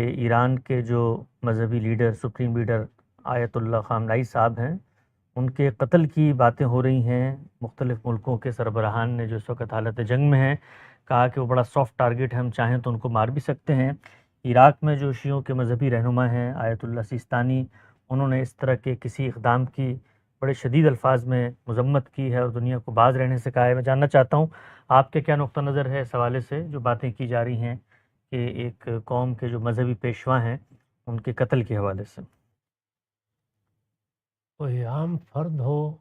ایران کے جو مذہبی لیڈر سپریم لیڈر آیت اللہ خامنائی صاحب ہیں، ان کے قتل کی باتیں ہو رہی ہیں۔ مختلف ملکوں کے سربراہان نے جو اس وقت حالت جنگ میں ہیں کہا کہ وہ بڑا سافٹ ٹارگٹ ہے، ہم چاہیں تو ان کو مار بھی سکتے ہیں۔ عراق میں جو شیعوں کے مذہبی رہنما ہیں آیت اللہ سیستانی، انہوں نے اس طرح کے کسی اقدام کی بڑے شدید الفاظ میں مذمت کی ہے اور دنیا کو باز رہنے سے کہا ہے۔ میں جاننا چاہتا ہوں آپ کے کیا نقطہ نظر ہے اس حوالے سے جو باتیں کی جا رہی ہیں کہ ایک قوم کے جو مذہبی پیشوا ہیں ان کے قتل کے حوالے سے؟ کوئی عام فرد ہو،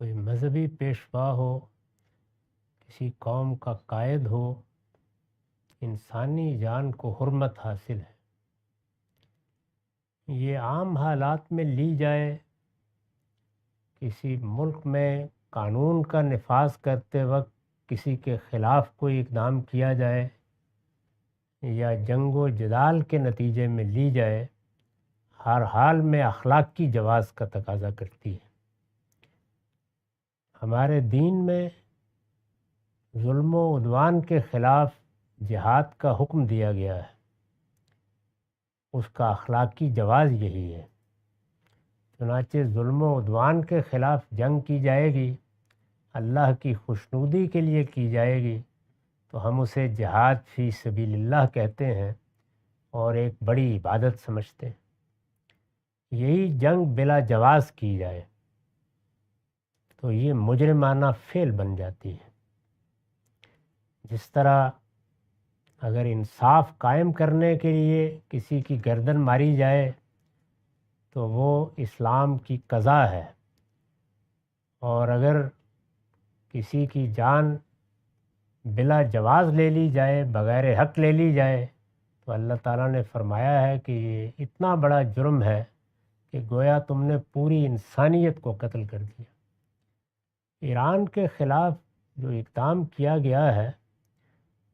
کوئی مذہبی پیشوا ہو، کسی قوم کا قائد ہو، انسانی جان کو حرمت حاصل ہے۔ یہ عام حالات میں لی جائے، کسی ملک میں قانون کا نفاذ کرتے وقت کسی کے خلاف کوئی اقدام کیا جائے یا جنگ و جدال کے نتیجے میں لی جائے، ہر حال میں اخلاق کی جواز کا تقاضا کرتی ہے۔ ہمارے دین میں ظلم و عدوان کے خلاف جہاد کا حکم دیا گیا ہے، اس کا اخلاقی جواز یہی ہے۔ چنانچہ ظلم و عدوان کے خلاف جنگ کی جائے گی، اللہ کی خوشنودی کے لیے کی جائے گی، تو ہم اسے جہاد فی سبیل اللہ کہتے ہیں اور ایک بڑی عبادت سمجھتے ہیں۔ یہی جنگ بلا جواز کی جائے تو یہ مجرمانہ فعل بن جاتی ہے۔ جس طرح اگر انصاف قائم کرنے کے لیے کسی کی گردن ماری جائے تو وہ اسلام کی قضا ہے، اور اگر کسی کی جان بلا جواز لے لی جائے، بغیر حق لے لی جائے، تو اللہ تعالیٰ نے فرمایا ہے کہ یہ اتنا بڑا جرم ہے کہ گویا تم نے پوری انسانیت کو قتل کر دیا۔ ایران کے خلاف جو اقدام کیا گیا ہے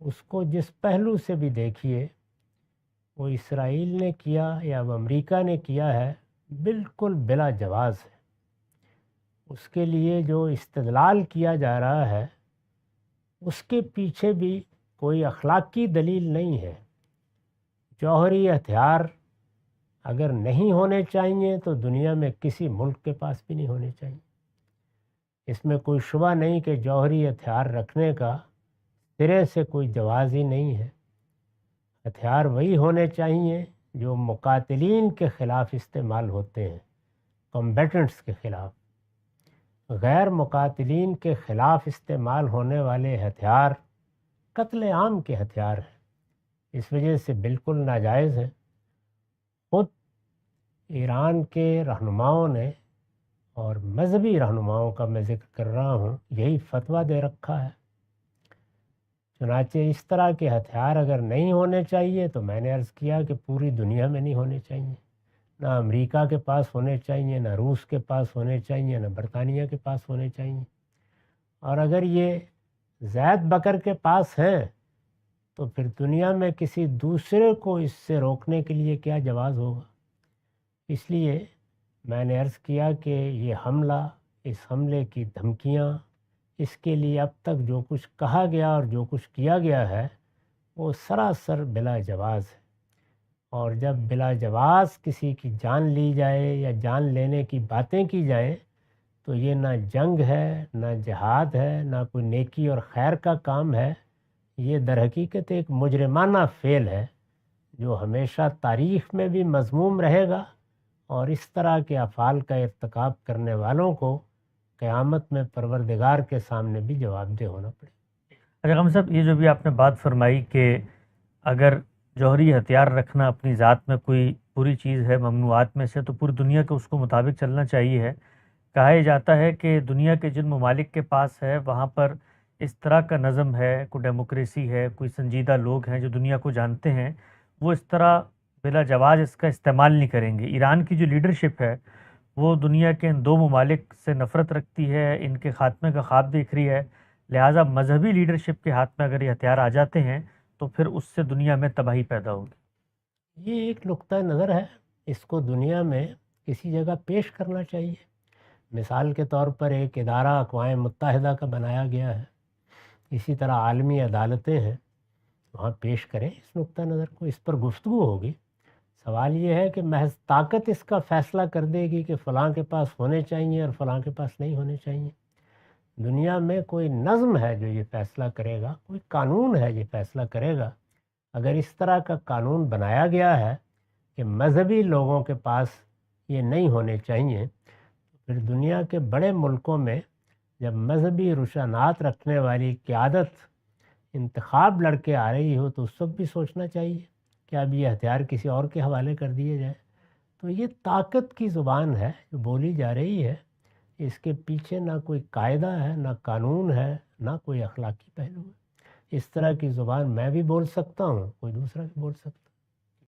اس کو جس پہلو سے بھی دیکھیے، وہ اسرائیل نے کیا یا وہ امریکہ نے کیا ہے، بالکل بلا جواز ہے۔ اس کے لیے جو استدلال کیا جا رہا ہے اس کے پیچھے بھی کوئی اخلاقی دلیل نہیں ہے۔ جوہری ہتھیار اگر نہیں ہونے چاہیے تو دنیا میں کسی ملک کے پاس بھی نہیں ہونے چاہیے۔ اس میں کوئی شبہ نہیں کہ جوہری ہتھیار رکھنے کا سرے سے کوئی جواز ہی نہیں ہے۔ ہتھیار وہی ہونے چاہیے جو مقاتلین کے خلاف استعمال ہوتے ہیں، کمبیٹنٹس کے خلاف۔ غیر مقاتلین کے خلاف استعمال ہونے والے ہتھیار قتل عام کے ہتھیار ہیں، اس وجہ سے بالکل ناجائز ہیں۔ خود ایران کے رہنماؤں نے، اور مذہبی رہنماؤں کا میں ذکر کر رہا ہوں، یہی فتویٰ دے رکھا ہے۔ چنانچہ اس طرح کے ہتھیار اگر نہیں ہونے چاہیے تو میں نے عرض کیا کہ پوری دنیا میں نہیں ہونے چاہیے، نہ امریکہ کے پاس ہونے چاہیے، نہ روس کے پاس ہونے چاہیے، نہ برطانیہ کے پاس ہونے چاہیے۔ اور اگر یہ زید بکر کے پاس ہیں تو پھر دنیا میں کسی دوسرے کو اس سے روکنے کے لیے کیا جواز ہوگا؟ اس لیے میں نے عرض کیا کہ یہ حملہ، اس حملے کی دھمکیاں، اس کے لیے اب تک جو کچھ کہا گیا اور جو کچھ کیا گیا ہے وہ سراسر بلا جواز ہے۔ اور جب بلا جواز کسی کی جان لی جائے یا جان لینے کی باتیں کی جائیں تو یہ نہ جنگ ہے، نہ جہاد ہے، نہ کوئی نیکی اور خیر کا کام ہے، یہ در حقیقت ایک مجرمانہ فعل ہے جو ہمیشہ تاریخ میں بھی مذموم رہے گا، اور اس طرح کے افعال کا ارتکاب کرنے والوں کو قیامت میں پروردگار کے سامنے بھی جواب دہ ہونا پڑے۔ اچھا غم صاحب، یہ جو بھی آپ نے بات فرمائی کہ اگر جوہری ہتھیار رکھنا اپنی ذات میں کوئی بری چیز ہے ممنوعات میں سے، تو پوری دنیا کو اس کو مطابق چلنا چاہیے ہے۔ کہا یہ جاتا ہے کہ دنیا کے جن ممالک کے پاس ہے وہاں پر اس طرح کا نظم ہے، کوئی ڈیموکریسی ہے، کوئی سنجیدہ لوگ ہیں جو دنیا کو جانتے ہیں، وہ اس طرح بلا جواز اس کا استعمال نہیں کریں گے۔ ایران کی جو لیڈرشپ ہے وہ دنیا کے ان دو ممالک سے نفرت رکھتی ہے، ان کے خاتمے کا خواب دیکھ رہی ہے، لہٰذا مذہبی لیڈرشپ کے ہاتھ میں اگر یہ ہتھیار آ جاتے ہیں تو پھر اس سے دنیا میں تباہی پیدا ہوگی۔ یہ ایک نقطہ نظر ہے، اس کو دنیا میں کسی جگہ پیش کرنا چاہیے۔ مثال کے طور پر ایک ادارہ اقوام متحدہ کا بنایا گیا ہے، اسی طرح عالمی عدالتیں ہیں، وہاں پیش کریں اس نقطہ نظر کو، اس پر گفتگو ہوگی۔ سوال یہ ہے کہ محض طاقت اس کا فیصلہ کر دے گی کہ فلاں کے پاس ہونے چاہیے اور فلاں کے پاس نہیں ہونے چاہیے۔ دنیا میں کوئی نظم ہے جو یہ فیصلہ کرے گا، کوئی قانون ہے یہ فیصلہ کرے گا۔ اگر اس طرح کا قانون بنایا گیا ہے کہ مذہبی لوگوں کے پاس یہ نہیں ہونے چاہیے، تو پھر دنیا کے بڑے ملکوں میں جب مذہبی رجحانات رکھنے والی قیادت انتخاب لڑ کے آ رہی ہو تو اس وقت بھی سوچنا چاہیے کہ اب یہ ہتھیار کسی اور کے حوالے کر دیے جائیں۔ تو یہ طاقت کی زبان ہے جو بولی جا رہی ہے، اس کے پیچھے نہ کوئی قاعدہ ہے، نہ قانون ہے، نہ کوئی اخلاقی پہلو ہے۔ اس طرح کی زبان میں بھی بول سکتا ہوں، کوئی دوسرا بھی بول سکتا ہے۔